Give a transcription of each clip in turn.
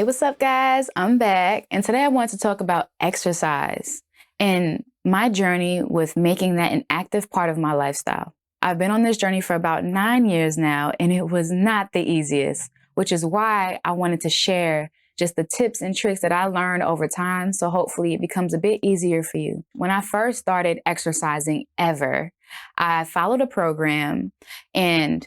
What's up, guys? I'm back, and today I want to talk about exercise and my journey with making that an active part of my lifestyle. I've been on this journey for about 9 years now, and it was not the easiest, which is why I wanted to share just the tips and tricks that I learned over time, so hopefully it becomes a bit easier for you. When I first started exercising ever, I followed a program and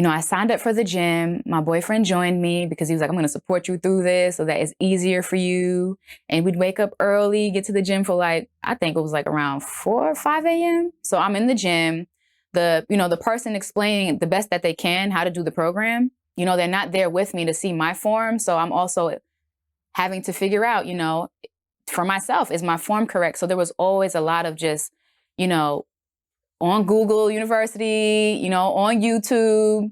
I signed up for the gym. My boyfriend joined me because he was like, I'm going to support you through this so that it's easier for you. And we'd wake up early, get to the gym for I think it was around 4 or 5 a.m. So I'm in the gym. The person explaining the best that they can how to do the program, they're not there with me to see my form. So I'm also having to figure out, for myself, is my form correct? So there was always a lot of just, on Google University, on YouTube,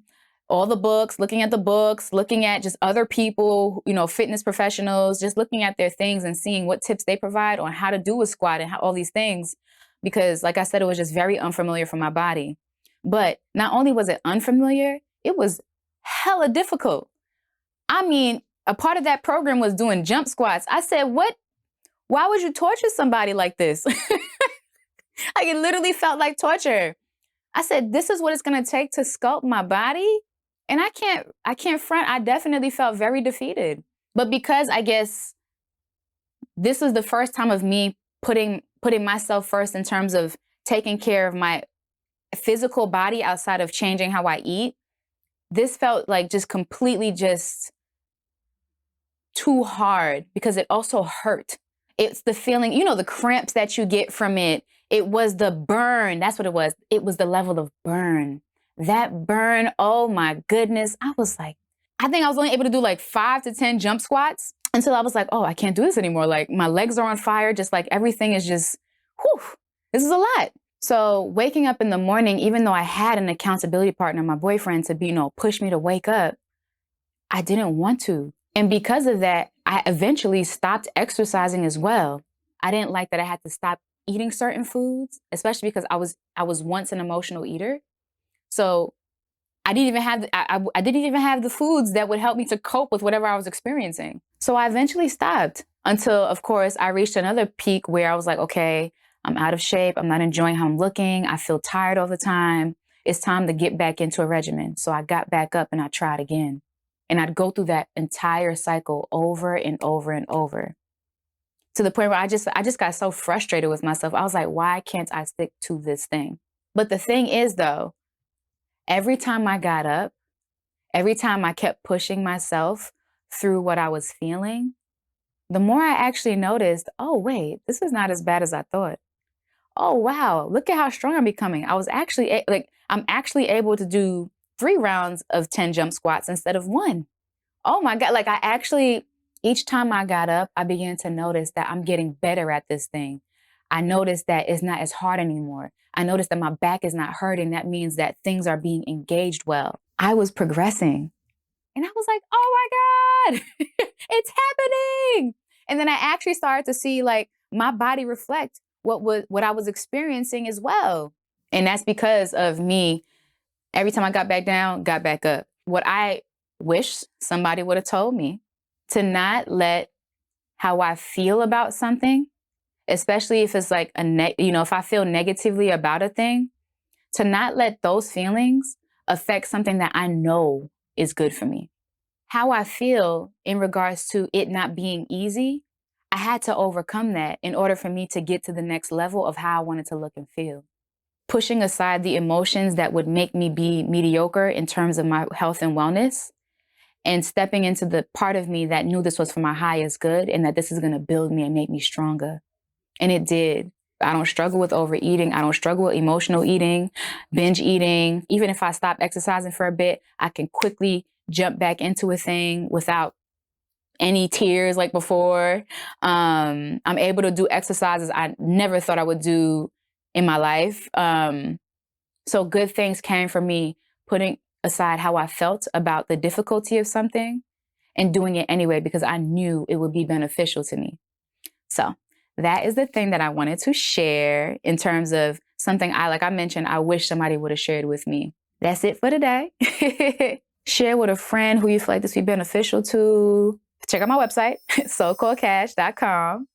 all the books, looking at the books, looking at just other people, fitness professionals, just looking at their things and seeing what tips they provide on how to do a squat and how all these things. Because like I said, it was just very unfamiliar for my body. But not only was it unfamiliar, it was hella difficult. I mean, a part of that program was doing jump squats. I said, what? Why would you torture somebody like this? It literally felt like torture. I said, this is what it's going to take to sculpt my body. And I can't front. I definitely felt very defeated. But because I guess this was the first time of me putting myself first in terms of taking care of my physical body outside of changing how I eat, this felt like just completely just too hard because it also hurt. It's the feeling, the cramps that you get from it. It was the burn. That's what it was. It was the level of burn. That burn, oh my goodness. I was like, I think I was only able to do 5 to 10 jump squats until I was like, oh, I can't do this anymore. My legs are on fire. Just everything is just, whew, this is a lot. So waking up in the morning, even though I had an accountability partner, my boyfriend, to push me to wake up, I didn't want to. And because of that, I eventually stopped exercising as well. I didn't like that I had to stop eating certain foods, especially because I was once an emotional eater. So I didn't even have I didn't even have the foods that would help me to cope with whatever I was experiencing. So I eventually stopped until, of course, I reached another peak where I was like, okay, I'm out of shape. I'm not enjoying how I'm looking. I feel tired all the time. It's time to get back into a regimen. So I got back up and I tried again. And I'd go through that entire cycle over and over and over, to the point where I just got so frustrated with myself. I was like, why can't I stick to this thing? But the thing is, though, every time I got up, every time I kept pushing myself through what I was feeling, the more I actually noticed, oh, wait, this is not as bad as I thought. Oh, wow, look at how strong I'm becoming. I was actually I'm actually able to do 3 rounds of 10 jump squats instead of 1. Oh my God. Each time I got up, I began to notice that I'm getting better at this thing. I noticed that it's not as hard anymore. I noticed that my back is not hurting. That means that things are being engaged well. I was progressing. And I was like, oh my God, it's happening. And then I actually started to see my body reflect what I was experiencing as well. And that's because of me. Every time I got back down, got back up. What I wish somebody would have told me, to not let how I feel about something, especially if it's if I feel negatively about a thing, to not let those feelings affect something that I know is good for me. How I feel in regards to it not being easy, I had to overcome that in order for me to get to the next level of how I wanted to look and feel. Pushing aside the emotions that would make me be mediocre in terms of my health and wellness, and stepping into the part of me that knew this was for my highest good and that this is going to build me and make me stronger. And it did. I don't struggle with overeating. I don't struggle with emotional eating, binge eating. Even if I stop exercising for a bit, I can quickly jump back into a thing without any tears like before. I'm able to do exercises I never thought I would do in my life. So good things came from me putting aside how I felt about the difficulty of something and doing it anyway because I knew it would be beneficial to me. So that is the thing that I wanted to share in terms of something like I mentioned, I wish somebody would have shared with me. That's it for today. Share with a friend who you feel like this would be beneficial to. check out my website, soulcallcash.com.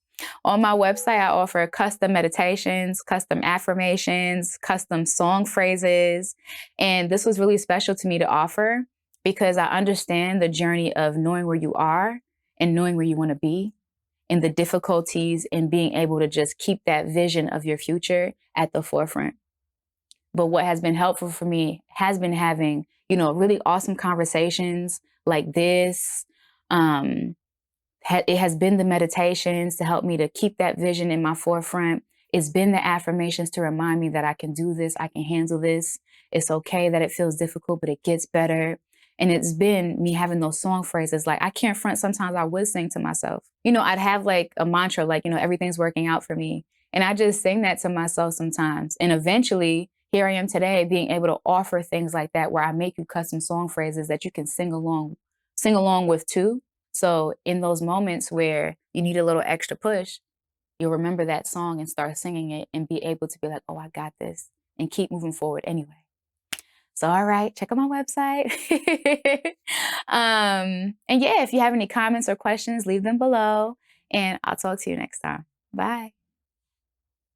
On my website, I offer custom meditations, custom affirmations, custom song phrases. And this was really special to me to offer because I understand the journey of knowing where you are and knowing where you want to be, and the difficulties in being able to just keep that vision of your future at the forefront. But what has been helpful for me has been having, really awesome conversations like this. Um, it has been the meditations to help me to keep that vision in my forefront. It's been the affirmations to remind me that I can do this, I can handle this. It's okay that it feels difficult, but it gets better. And it's been me having those song phrases. Like, I can't front, sometimes I would sing to myself. I'd have like a mantra, like, everything's working out for me. And I just sing that to myself sometimes. And eventually, here I am today being able to offer things like that where I make you custom song phrases that you can sing along with too. So in those moments where you need a little extra push, you'll remember that song and start singing it and be able to be like, oh, I got this, and keep moving forward anyway. So, all right, check out my website. And yeah, if you have any comments or questions, leave them below, and I'll talk to you next time. Bye.